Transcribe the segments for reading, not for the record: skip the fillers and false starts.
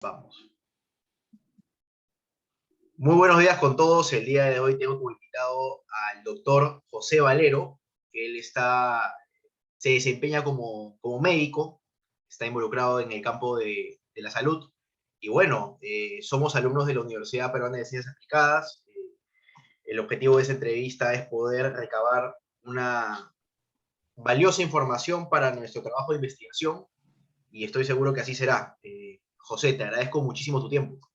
Vamos. Muy buenos días con todos. El día de hoy tengo como invitado al doctor José Valero, que se desempeña como médico, está involucrado en el campo de la salud. Y bueno, somos alumnos de la Universidad Peruana de Ciencias Aplicadas. El objetivo de esa entrevista es poder recabar una valiosa información para nuestro trabajo de investigación y estoy seguro que así será. José, te agradezco muchísimo tu tiempo.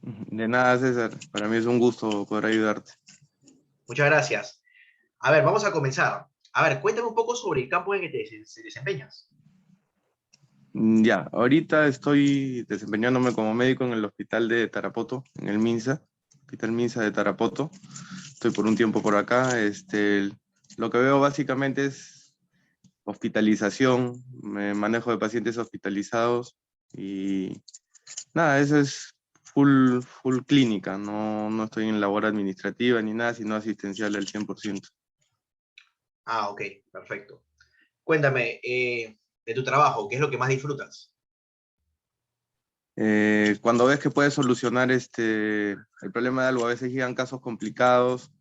De nada, César. Para mí es un gusto poder ayudarte. Muchas gracias. A ver, vamos a comenzar. A ver, cuéntame un poco sobre el campo en el que te desempeñas. Ya, ahorita estoy desempeñándome como médico en el hospital de Tarapoto, en el MINSA, Hospital MINSA de Tarapoto. Estoy por un tiempo por acá. Lo que veo básicamente es hospitalización, manejo de pacientes hospitalizados y nada, eso es full clínica. No estoy en labor administrativa ni nada, sino asistencial al 100%. Ah, ok, perfecto. Cuéntame de tu trabajo, ¿qué es lo que más disfrutas? Cuando ves que puedes solucionar el problema de algo, a veces llegan casos complicados,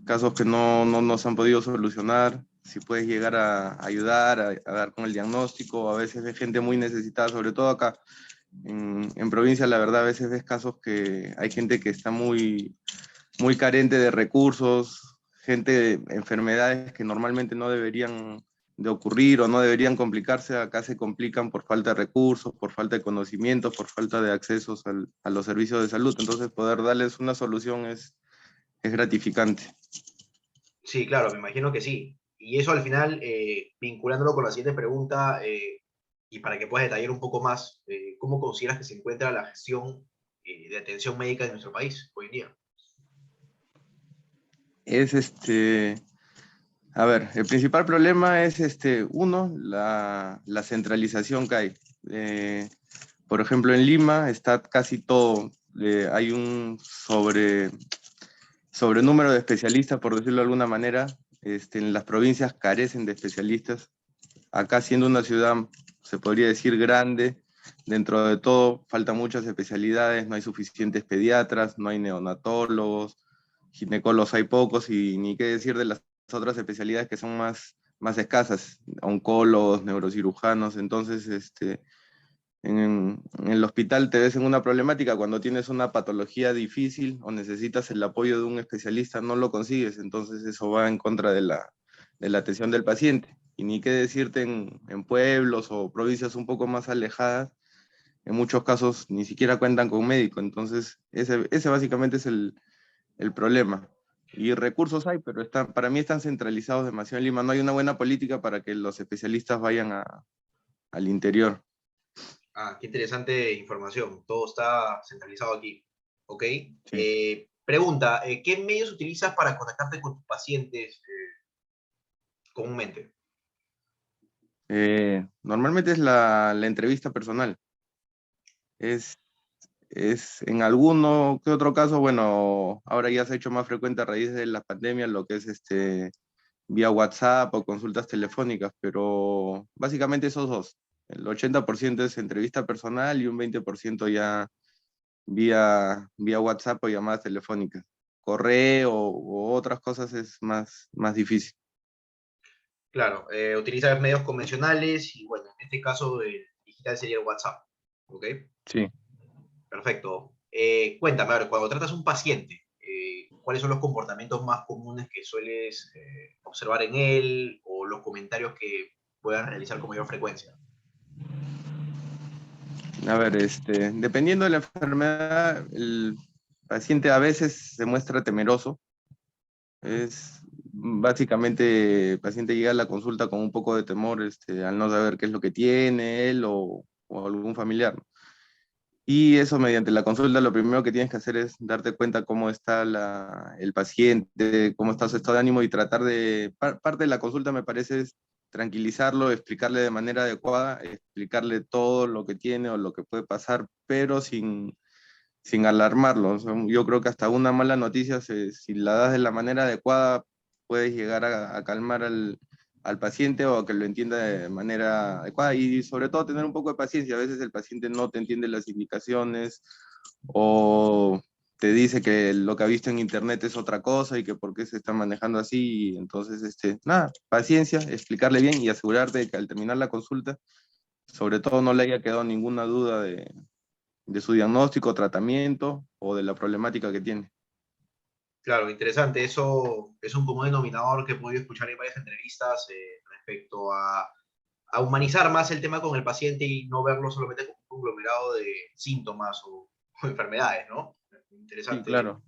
casos que no se han podido solucionar, si puedes llegar a ayudar, a dar con el diagnóstico, a veces ves gente muy necesitada, sobre todo acá en provincia, la verdad, a veces ves casos que hay gente que está muy carente de recursos, enfermedades que normalmente no deberían de ocurrir o no deberían complicarse, acá se complican por falta de recursos, por falta de conocimientos, por falta de accesos a los servicios de salud. Entonces, poder darles una solución es gratificante. Sí, claro, me imagino que sí. Y eso al final, vinculándolo con la siguiente pregunta, y para que puedas detallar un poco más, ¿cómo consideras que se encuentra la gestión de atención médica en nuestro país hoy en día? Es A ver, el principal problema es uno, la centralización que hay. Por ejemplo, en Lima está casi todo, hay un sobre número de especialistas, por decirlo de alguna manera. En las provincias carecen de especialistas. Acá, siendo una ciudad, se podría decir grande, dentro de todo faltan muchas especialidades, no hay suficientes pediatras, no hay neonatólogos, ginecólogos hay pocos, y ni qué decir de las otras especialidades que son más escasas, oncólogos, neurocirujanos. Entonces, en el hospital te ves en una problemática cuando tienes una patología difícil o necesitas el apoyo de un especialista, no lo consigues. Entonces eso va en contra de la atención del paciente. Y ni qué decirte en pueblos o provincias un poco más alejadas, en muchos casos ni siquiera cuentan con médico. Entonces ese básicamente es el problema. Y recursos hay, pero para mí están centralizados demasiado en Lima. No hay una buena política para que los especialistas vayan al interior. Ah, qué interesante información. Todo está centralizado aquí. ¿Ok? Sí. Pregunta, ¿qué medios utilizas para contactarte con tus pacientes comúnmente? Normalmente es la entrevista personal. Es, es en alguno que otro caso, bueno, ahora ya se ha hecho más frecuente a raíz de la pandemia, lo que es vía WhatsApp o consultas telefónicas, pero básicamente esos dos. El 80% es entrevista personal y un 20% ya vía WhatsApp o llamadas telefónicas. Correo o otras cosas es más difícil. Claro, utilizas medios convencionales y bueno, en este caso el digital sería el WhatsApp. ¿Ok? Sí. Perfecto. Cuéntame, a ver, cuando tratas a un paciente, ¿cuáles son los comportamientos más comunes que sueles observar en él o los comentarios que puedan realizar con mayor frecuencia? A ver, dependiendo de la enfermedad, el paciente a veces se muestra temeroso. Es básicamente, el paciente llega a la consulta con un poco de temor, al no saber qué es lo que tiene él o algún familiar, ¿no? Y eso, mediante la consulta, lo primero que tienes que hacer es darte cuenta cómo está el paciente, cómo está su estado de ánimo, y tratar parte de la consulta me parece es tranquilizarlo, explicarle de manera adecuada, explicarle todo lo que tiene o lo que puede pasar, pero sin alarmarlo. O sea, yo creo que hasta una mala noticia, si la das de la manera adecuada, puedes llegar a calmar al paciente o que lo entienda de manera adecuada y sobre todo tener un poco de paciencia. A veces el paciente no te entiende las indicaciones o te dice que lo que ha visto en internet es otra cosa y que por qué se está manejando así. Entonces, nada, paciencia, explicarle bien y asegurarte de que al terminar la consulta, sobre todo no le haya quedado ninguna duda de su diagnóstico, tratamiento o de la problemática que tiene. Claro, interesante. Eso es un común denominador que he podido escuchar en varias entrevistas respecto a humanizar más el tema con el paciente y no verlo solamente como un conglomerado de síntomas o enfermedades, ¿no? Sí, Interesante, claro.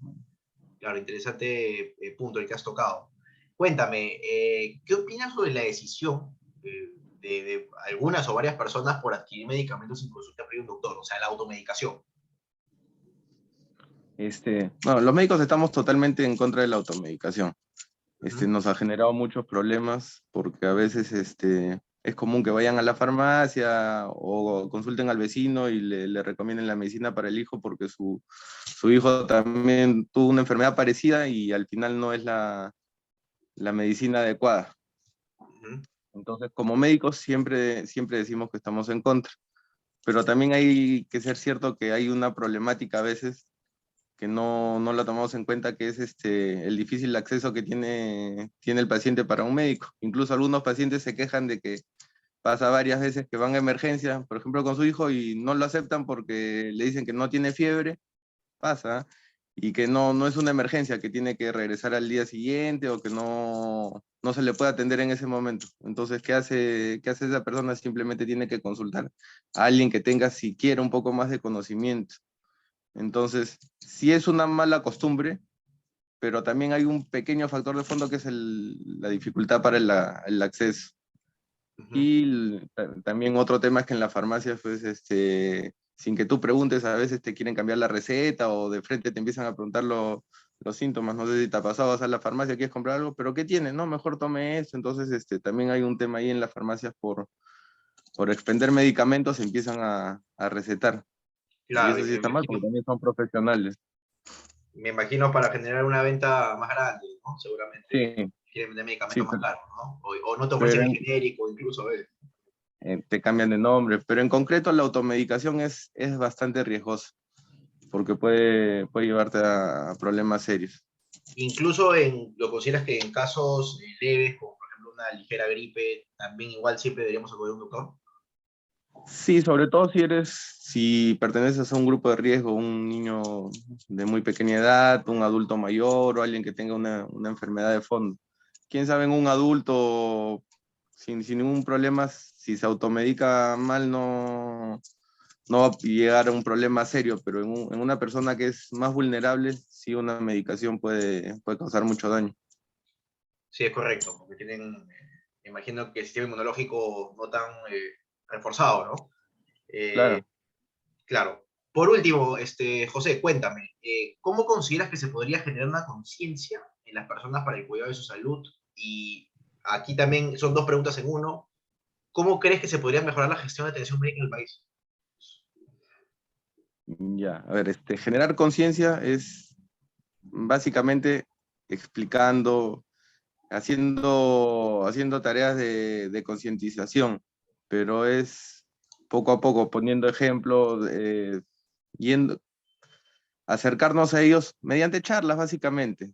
claro, interesante punto el que has tocado. Cuéntame, ¿qué opinas sobre la decisión de algunas o varias personas por adquirir medicamentos sin consulta previa de un doctor? O sea, la automedicación. No, los médicos estamos totalmente en contra de la automedicación. Ujú. Nos ha generado muchos problemas porque a veces es común que vayan a la farmacia o consulten al vecino y le recomienden la medicina para el hijo porque su hijo también tuvo una enfermedad parecida y al final no es la medicina adecuada. Ujú. Entonces, como médicos siempre decimos que estamos en contra, pero también hay que ser cierto que hay una problemática a veces que no la tomamos en cuenta, que es el difícil acceso que tiene el paciente para un médico. Incluso algunos pacientes se quejan de que pasa varias veces que van a emergencia, por ejemplo, con su hijo y no lo aceptan porque le dicen que no tiene fiebre, pasa, y que no es una emergencia, que tiene que regresar al día siguiente o que no se le puede atender en ese momento. Entonces, ¿qué hace esa persona? Simplemente tiene que consultar a alguien que tenga siquiera un poco más de conocimiento. Entonces, sí es una mala costumbre, pero también hay un pequeño factor de fondo que es la dificultad para el acceso. Ujú. Y también otro tema es que en las farmacias, pues, sin que tú preguntes, a veces te quieren cambiar la receta o de frente te empiezan a preguntar los síntomas. No sé si te ha pasado, vas a la farmacia, quieres comprar algo, pero ¿qué tiene? No, mejor tome esto. Entonces, también hay un tema ahí en las farmacias por expender medicamentos, se empiezan a recetar. Y Claro, eso y sí está mal, porque también son profesionales. me imagino para generar una venta más grande, ¿no? Sí, Seguramente quieren vender sí, medicamentos más caros, ¿no? O no te ofrecen pero el genérico, incluso, ¿ves? te cambian de nombre. Pero en concreto la automedicación es bastante riesgosa, porque puede llevarte a problemas serios. Incluso lo consideras que en casos leves, como por ejemplo una ligera gripe, también igual siempre deberíamos acudir a un doctor. Sí, sobre todo si perteneces a un grupo de riesgo, un niño de muy pequeña edad, un adulto mayor o alguien que tenga una enfermedad de fondo. Quién sabe, en un adulto sin ningún problema, si se automedica mal, no va a llegar a un problema serio, pero en una persona que es más vulnerable, sí una medicación puede causar mucho daño. Sí, es correcto, porque tienen, me imagino que el sistema inmunológico no tan reforzado, ¿no? Eh, Claro. claro. Por último, José, cuéntame, ¿cómo consideras que se podría generar una conciencia en las personas para el cuidado de su salud? Y aquí también son dos preguntas en uno. ¿Cómo crees que se podría mejorar la gestión de atención médica en el país? Ya, a ver, generar conciencia es básicamente explicando, haciendo tareas de concientización, pero es poco a poco poniendo ejemplos, yendo, acercarnos a ellos mediante charlas, básicamente.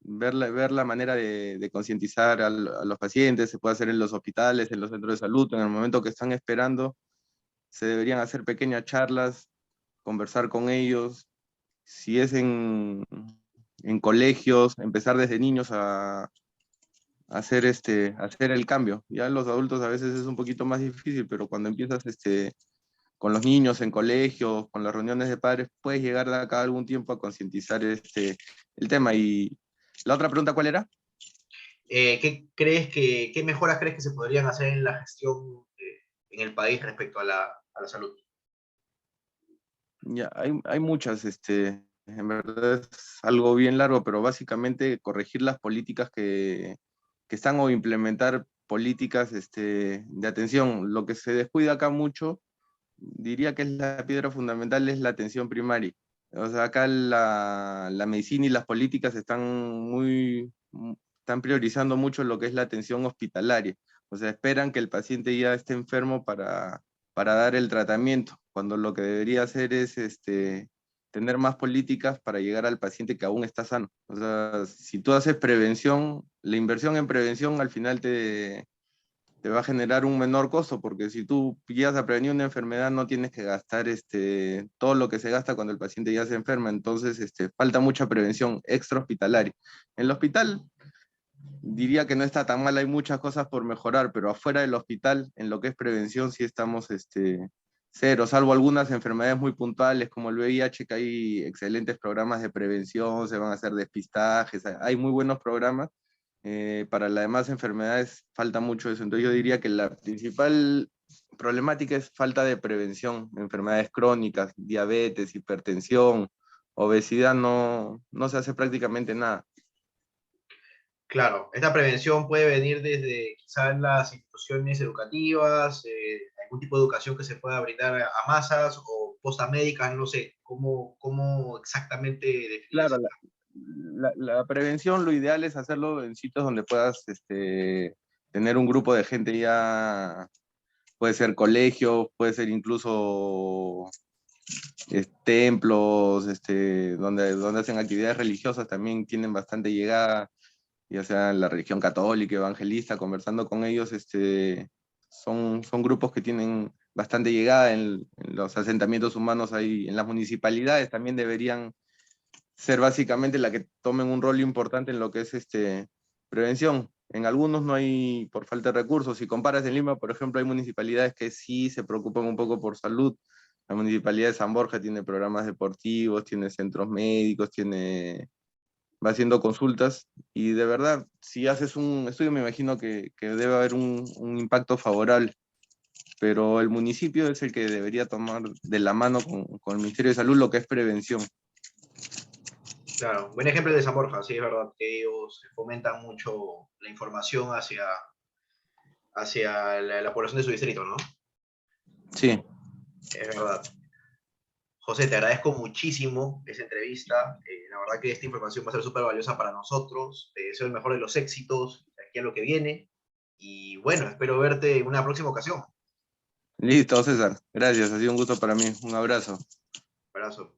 Ver la manera de concientizar a los pacientes, se puede hacer en los hospitales, en los centros de salud, en el momento que están esperando, se deberían hacer pequeñas charlas, conversar con ellos. Si es en colegios, empezar desde niños a hacer el cambio. Ya los adultos a veces es un poquito más difícil, pero cuando empiezas con los niños en colegios, con las reuniones de padres, puedes llegar de acá a algún tiempo a concientizar el tema. Y la otra pregunta, ¿cuál era? ¿Qué mejoras crees que se podrían hacer en la gestión en el país respecto a la salud? Ya, hay muchas, en verdad es algo bien largo, pero básicamente corregir las políticas que están o implementar políticas de atención. Lo que se descuida acá mucho, diría que es la piedra fundamental, es la atención primaria. O sea, acá la medicina y las políticas están están priorizando mucho lo que es la atención hospitalaria. O sea, esperan que el paciente ya esté enfermo para dar el tratamiento, cuando lo que debería hacer es tener más políticas para llegar al paciente que aún está sano. O sea, si tú haces prevención, la inversión en prevención al final te va a generar un menor costo, porque si tú llegas a prevenir una enfermedad no tienes que gastar todo lo que se gasta cuando el paciente ya se enferma. Entonces falta mucha prevención extra hospitalaria. En el hospital diría que no está tan mal, hay muchas cosas por mejorar, pero afuera del hospital, en lo que es prevención, sí estamos cero, salvo algunas enfermedades muy puntuales como el VIH, que hay excelentes programas de prevención, se van a hacer despistajes, hay muy buenos programas. Para las demás enfermedades falta mucho eso, entonces yo diría que la principal problemática es falta de prevención, enfermedades crónicas, diabetes, hipertensión, obesidad, no se hace prácticamente nada. Claro, esta prevención puede venir desde quizás las instituciones educativas, algún tipo de educación que se pueda brindar a masas o postas médicas, no sé, cómo exactamente definir Claro, eso. la prevención, lo ideal es hacerlo en sitios donde puedas tener un grupo de gente ya, puede ser colegios, puede ser incluso templos, donde hacen actividades religiosas, también tienen bastante llegada, ya sea en la religión católica, evangelista, conversando con ellos, son grupos que tienen bastante llegada en los asentamientos humanos ahí, en las municipalidades también deberían ser básicamente la que tomen un rol importante en lo que es prevención. En algunos no hay por falta de recursos. Si comparas en Lima, por ejemplo, hay municipalidades que sí se preocupan un poco por salud. La municipalidad de San Borja tiene programas deportivos, tiene centros médicos, va haciendo consultas y de verdad, si haces un estudio me imagino que debe haber un impacto favorable, pero el municipio es el que debería tomar de la mano con el Ministerio de Salud lo que es prevención. Claro, buen ejemplo de San Borja, sí, es verdad que ellos fomentan mucho la información hacia la población de su distrito, ¿no? Sí. Es verdad. José, te agradezco muchísimo esa entrevista. La verdad que esta información va a ser súper valiosa para nosotros. Te deseo el mejor de los éxitos de aquí a lo que viene. Y bueno, espero verte en una próxima ocasión. Listo, César. Gracias, ha sido un gusto para mí. Un abrazo. Abrazo.